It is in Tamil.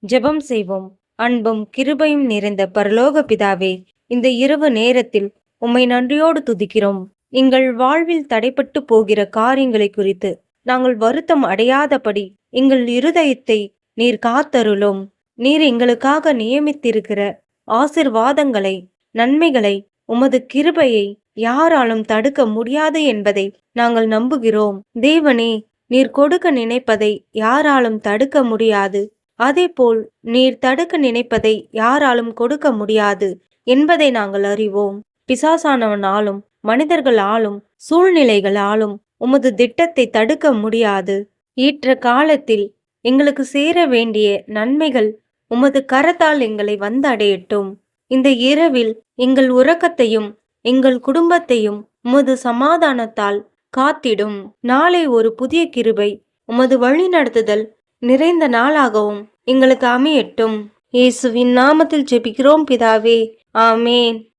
ஜெபம் செய்வோம். அன்பும் கிருபையும் நிறைந்த பரலோக பிதாவே, இந்த இரவு நேரத்தில் உம்மை நன்றியோடு துதிக்கிறோம். எங்கள் வாழ்வில் தடைப்பட்டு போகிற காரியங்களை குறித்து நாங்கள் வருத்தம் அடையாதபடி எங்கள் இருதயத்தை நீர் காத்தருளும். நீர் எங்களுக்காக நியமித்திருக்கிற ஆசிர்வாதங்களை, நன்மைகளை, உமது கிருபையை யாராலும் தடுக்க முடியாது என்பதை நாங்கள் நம்புகிறோம். தேவனே, நீர் கொடுக்க நினைப்பதை யாராலும் தடுக்க முடியாது. அதேபோல் நீர் தடுக்க நினைப்பதை யாராலும் கொடுக்க முடியாது என்பதை நாங்கள் அறிவோம். பிசாசானவனாலும் மனிதர்களாலும் சூழ்நிலைகளாலும் உமது திட்டத்தை தடுக்க முடியாது. ஏற்ற காலத்தில் எங்களுக்கு சேர வேண்டிய நன்மைகள் உமது கரத்தால் எங்களை வந்தடையட்டும். இந்த இரவில் எங்கள் உறக்கத்தையும் எங்கள் குடும்பத்தையும் உமது சமாதானத்தால் காத்திடும். நாளை ஒரு புதிய கிருபை, உமது வழி நடத்துதல் நிறைந்த நாளாகவும் எங்களுக்கு அமையட்டும். இயேசுவின் நாமத்தில் ஜெபிக்கிறோம் பிதாவே, ஆமேன்.